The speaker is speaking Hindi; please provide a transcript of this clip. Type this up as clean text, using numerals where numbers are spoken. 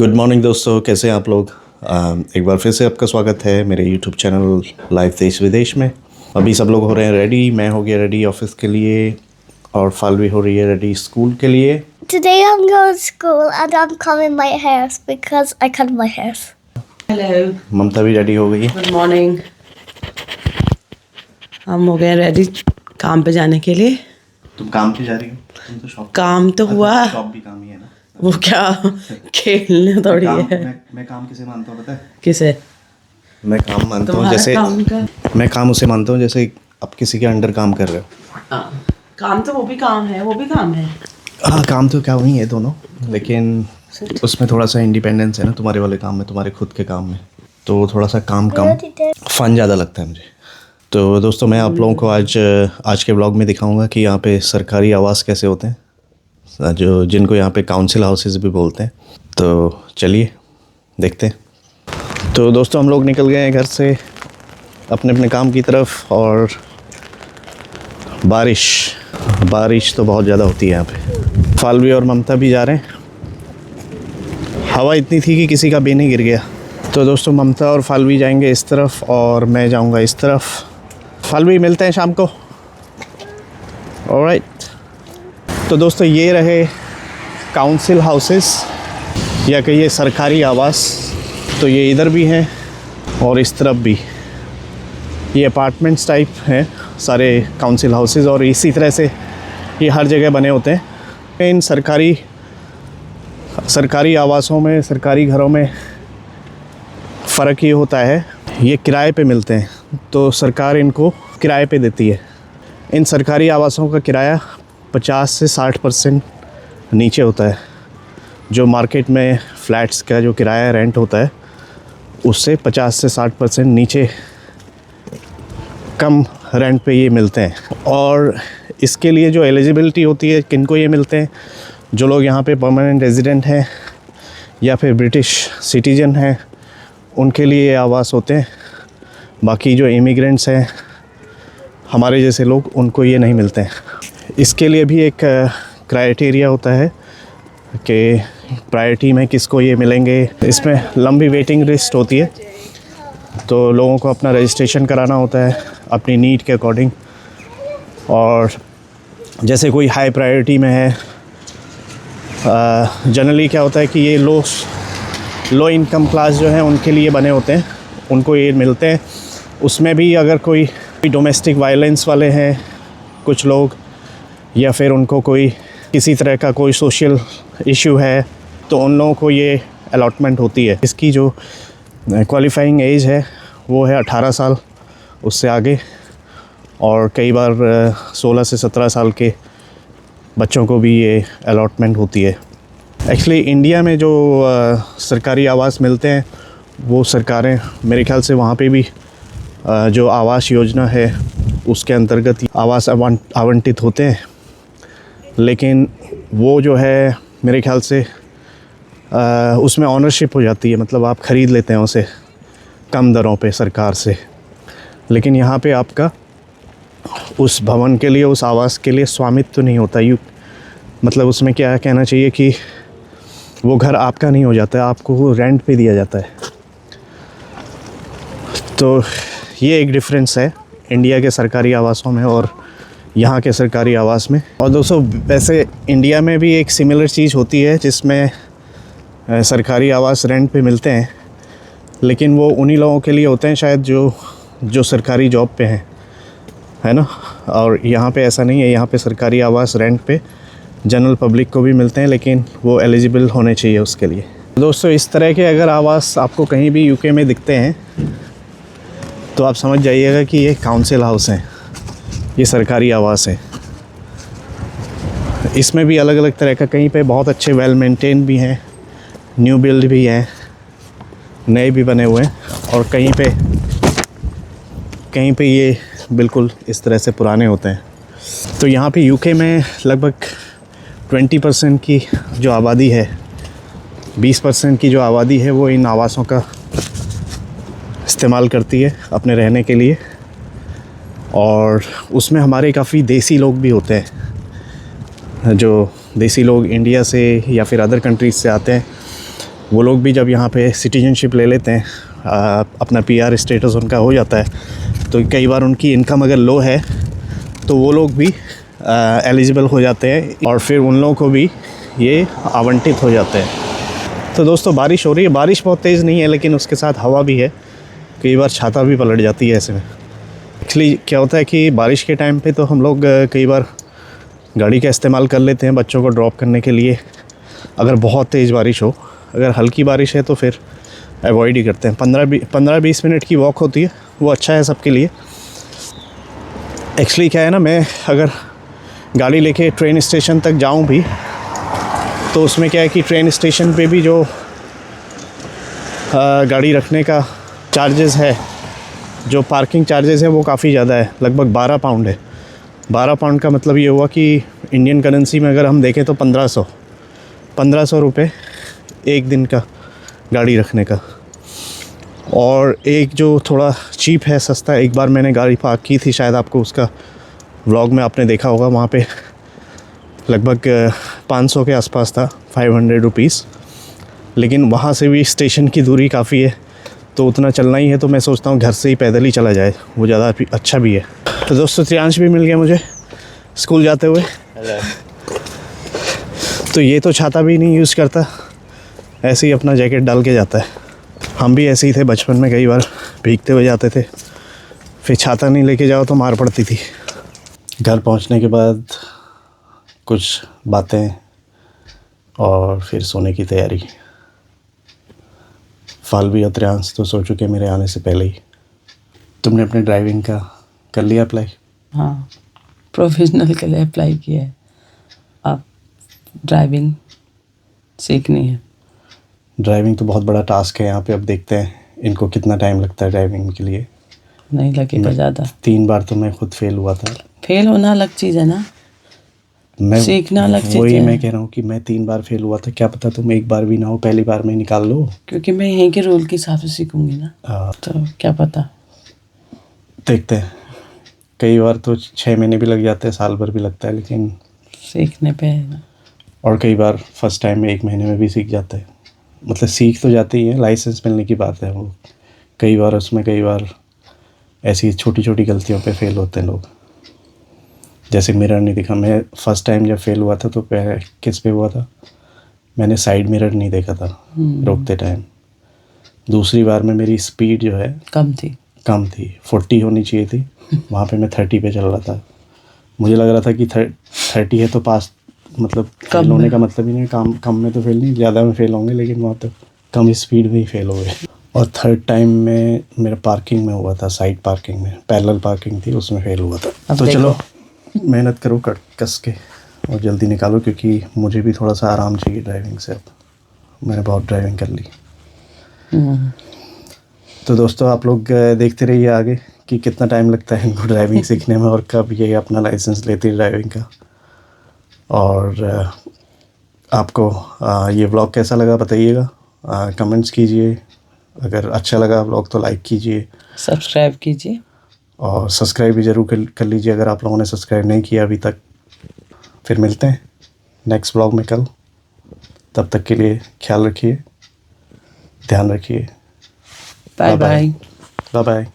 गुड मॉर्निंग दोस्तों, कैसे हैं आप लोग। एक बार फिर से आपका स्वागत है मेरे यूट्यूब चैनल लाइव देश विदेश में। अभी सब लोग हो रहे हैं रेडी, मैं हो गया रेडी ऑफिस के लिए और फालवी हो रही है रेडी स्कूल के लिए। Today I'm going to school and I'm combing my hair because I cut my hair. Hello, Mamta भी रेडी हो गई है। Good morning. हम हो गए रेडी काम पे जाने के लिए। तुम काम पे जा रही हो? तुम तो शॉप। काम तो हुआ, शॉप भी काम ही है ना। वो क्या खेलने थोड़ी है। मैं काम किसे मानता हूँ पता है? किसे? मैं काम मानता हूँ तुम्हारा जैसे काम का? मैं काम उसे मानता हूँ जैसे आप किसी के अंडर काम कर रहे हो। हाँ, काम तो वो भी काम है, वो भी काम है। हाँ, काम तो क्या वही है दोनों, लेकिन उसमें थोड़ा सा इंडिपेंडेंस है ना। तुम्हारे वाले काम में, तुम्हारे खुद के काम में तो थोड़ा सा काम कम, फन ज़्यादा लगता है मुझे। तो दोस्तों, मैं आप लोगों को आज के ब्लॉग में दिखाऊंगा कि यहाँ पे सरकारी आवास कैसे होते हैं, जो जिनको यहाँ पे काउंसिल हाउसेस भी बोलते हैं। तो चलिए देखते हैं। तो दोस्तों, हम लोग निकल गए हैं घर से अपने अपने काम की तरफ, और बारिश तो बहुत ज़्यादा होती है यहाँ पे। फालवी और ममता भी जा रहे हैं। हवा इतनी थी कि किसी का बेन ही गिर गया। तो दोस्तों, ममता और फालवी जाएंगे इस तरफ और मैं जाऊँगा इस तरफ। फालवी, मिलते हैं शाम को। ऑलराइट। तो दोस्तों, ये रहे काउंसिल हाउसेस या कहिए सरकारी आवास। तो ये इधर भी हैं और इस तरफ भी। ये अपार्टमेंट्स टाइप हैं सारे काउंसिल हाउसेस, और इसी तरह से ये हर जगह बने होते हैं। इन सरकारी आवासों में, सरकारी घरों में फ़र्क ये होता है, ये किराए पे मिलते हैं तो सरकार इनको किराए पे देती है। इन सरकारी आवासों का किराया 50 से 60% नीचे होता है। जो मार्केट में फ़्लैट्स का जो किराया रेंट होता है उससे 50 से 60% नीचे, कम रेंट पे ये मिलते हैं। और इसके लिए जो एलिजिबिलिटी होती है, किनको ये मिलते हैं, जो लोग यहाँ पे परमानेंट रेजिडेंट हैं या फिर ब्रिटिश सिटीज़न हैं, उनके लिए ये आवास होते हैं। बाकी जो इमिग्रेंट्स हैं, हमारे जैसे लोग, उनको ये नहीं मिलते हैं। इसके लिए भी एक क्राइटेरिया होता है कि प्रायोरिटी में किसको ये मिलेंगे। इसमें लंबी वेटिंग लिस्ट होती है, तो लोगों को अपना रजिस्ट्रेशन कराना होता है अपनी नीड के अकॉर्डिंग। और जैसे कोई हाई प्रायोरिटी में है, जनरली क्या होता है कि ये लो इनकम क्लास जो है उनके लिए बने होते हैं, उनको ये मिलते हैं। उसमें भी अगर कोई डोमेस्टिक वायलेंस वाले हैं कुछ लोग, या फिर उनको कोई किसी तरह का कोई सोशल इशू है, तो उन लोगों को ये अलॉटमेंट होती है। इसकी जो क्वालिफाइंग एज है वो है 18 साल, उससे आगे, और कई बार 16 से 17 साल के बच्चों को भी ये अलॉटमेंट होती है। एक्चुअली इंडिया में जो सरकारी आवास मिलते हैं, वो सरकारें मेरे ख्याल से वहाँ पे भी जो आवास योजना है उसके अंतर्गत आवास आवंटित होते हैं। लेकिन वो जो है मेरे ख्याल से उसमें ऑनरशिप हो जाती है, मतलब आप ख़रीद लेते हैं उसे कम दरों पे सरकार से। लेकिन यहाँ पे आपका उस भवन के लिए, उस आवास के लिए स्वामित्व तो नहीं होता। मतलब उसमें क्या कहना चाहिए कि वो घर आपका नहीं हो जाता है, आपको वो रेंट पे दिया जाता है। तो ये एक डिफरेंस है इंडिया के सरकारी आवासों में और यहाँ के सरकारी आवास में। और दोस्तों, वैसे इंडिया में भी एक सिमिलर चीज़ होती है जिसमें सरकारी आवास रेंट पे मिलते हैं, लेकिन वो उन्हीं लोगों के लिए होते हैं शायद जो सरकारी जॉब पे हैं, है ना। और यहाँ पे ऐसा नहीं है। यहाँ पे सरकारी आवास रेंट पे जनरल पब्लिक को भी मिलते हैं, लेकिन वो एलिजिबल होने चाहिए उसके लिए। दोस्तों, इस तरह के अगर आवास आपको कहीं भी यूके में दिखते हैं तो आप समझ जाइएगा कि ये काउंसिल हाउस हैं, ये सरकारी आवास है। इसमें भी अलग अलग तरह का, कहीं पे बहुत अच्छे वेल मेंटेन भी हैं, न्यू बिल्ड भी हैं, नए भी बने हुए हैं, और कहीं पे ये बिल्कुल इस तरह से पुराने होते हैं। तो यहाँ पे यूके में लगभग 20% की जो आबादी है, 20% की जो आबादी है, वो इन आवासों का इस्तेमाल करती है अपने रहने के लिए। और उसमें हमारे काफ़ी देसी लोग भी होते हैं, जो देसी लोग इंडिया से या फिर अदर कंट्रीज़ से आते हैं वो लोग भी जब यहाँ पे सिटीजनशिप ले लेते हैं, अपना PR स्टेटस उनका हो जाता है, तो कई बार उनकी इनकम अगर लो है तो वो लोग भी एलिजिबल हो जाते हैं और फिर उन लोगों को भी ये आवंटित हो जाते हैं। तो दोस्तों बारिश हो रही है, बारिश बहुत तेज़ नहीं है लेकिन उसके साथ हवा भी है, कई बार छाता भी पलट जाती है ऐसे में। एक्चुअली क्या होता है कि बारिश के टाइम पे तो हम लोग कई बार गाड़ी का इस्तेमाल कर लेते हैं बच्चों को ड्रॉप करने के लिए, अगर बहुत तेज़ बारिश हो। अगर हल्की बारिश है तो फिर अवॉइड ही करते हैं। 15-20 मिनट की वॉक होती है, वो अच्छा है सबके लिए। एक्चुअली क्या है ना, मैं अगर गाड़ी लेके ट्रेन स्टेशन तक जाऊं भी तो उसमें क्या है कि ट्रेन स्टेशन पे भी जो गाड़ी रखने का चार्जेस है, जो पार्किंग चार्जेस है वो काफ़ी ज़्यादा है, लगभग 12 पाउंड है। 12 पाउंड का मतलब ये हुआ कि इंडियन करेंसी में अगर हम देखें तो 1500 रुपये एक दिन का गाड़ी रखने का। और एक जो थोड़ा चीप है, सस्ता है, एक बार मैंने गाड़ी पार्क की थी, शायद आपको उसका व्लॉग में आपने देखा होगा, वहाँ पे लगभग 500 के आसपास था, 500 रुपीज़। लेकिन वहाँ से भी स्टेशन की दूरी काफ़ी है, तो उतना चलना ही है, तो मैं सोचता हूँ घर से ही पैदल ही चला जाए, वो ज़्यादा अच्छा भी है। तो दोस्तों त्रियांश भी मिल गया मुझे स्कूल जाते हुए। तो ये तो छाता भी नहीं यूज़ करता, ऐसे ही अपना जैकेट डाल के जाता है। हम भी ऐसे ही थे बचपन में, कई बार भीगते हुए जाते थे, फिर छाता नहीं लेके जाओ तो मार पड़ती थी। घर पहुंचने के बाद कुछ बातें और फिर सोने की तैयारी। फाल्वी और त्रियांश तो सो चुके मेरे आने से पहले ही। तुमने अपने ड्राइविंग का कर लिया अप्लाई? हाँ, प्रोफेशनल के लिए अप्लाई किया है। अब ड्राइविंग सीखनी है। ड्राइविंग तो बहुत बड़ा टास्क है यहाँ पे। अब देखते हैं इनको कितना टाइम लगता है ड्राइविंग के लिए। नहीं लगेगा ज़्यादा। 3 बार तो मैं खुद फेल हुआ था। फेल होना अलग चीज़ है ना, मैं सीखना अलग चीज़ वही है। मैं कह रहा हूँ कि मैं 3 बार फेल हुआ था, क्या पता तुम एक बार भी ना हो, पहली बार में निकाल लो। क्योंकि मैं यहीं के रूल के हिसाब से सीखूंगी ना, तो क्या पता। देखते हैं, कई बार तो 6 महीने भी लग जाते हैं, साल भर भी लगता है, लेकिन सीखने पे है ना। और कई बार फर्स्ट टाइम में 1 महीने में भी सीख जाते हैं। मतलब सीख तो जाते ही है, लाइसेंस मिलने की बात है। वो कई बार ऐसी छोटी छोटी गलतियों पे फेल होते हैं लोग, जैसे मिरर नहीं दिखा। मैं फर्स्ट टाइम जब फेल हुआ था तो किस पे हुआ था, मैंने साइड मिरर नहीं देखा था रोकते टाइम। दूसरी बार में मेरी स्पीड जो है कम थी, 40 होनी चाहिए थी, वहाँ पे मैं 30 पे चल रहा था। मुझे लग रहा था कि 30 है तो पास, मतलब फेल होने का मतलब ही नहीं, कम में तो फेल नहीं, ज़्यादा में फेल होंगे, लेकिन वहाँ तो कम स्पीड में ही फेल हो गए। और थर्ड टाइम में मेरा पार्किंग में हुआ था, साइड पार्किंग में, पैरेलल पार्किंग थी, उसमें फेल हुआ था। तो चलो मेहनत करो कस के और जल्दी निकालो, क्योंकि मुझे भी थोड़ा सा आराम चाहिए ड्राइविंग से। अब मैंने बहुत ड्राइविंग कर ली। तो दोस्तों आप लोग देखते रहिए आगे कि कितना टाइम लगता है इनको ड्राइविंग सीखने में और कब ये अपना लाइसेंस लेती है ड्राइविंग का। और आपको ये व्लॉग कैसा लगा बताइएगा, कमेंट्स कीजिए। अगर अच्छा लगा व्लॉग तो लाइक कीजिए, सब्सक्राइब कीजिए और सब्सक्राइब भी ज़रूर कर लीजिए अगर आप लोगों ने सब्सक्राइब नहीं किया अभी तक। फिर मिलते हैं नेक्स्ट व्लॉग में कल। तब तक के लिए ख्याल रखिए, ध्यान रखिए। Bye bye. Bye bye.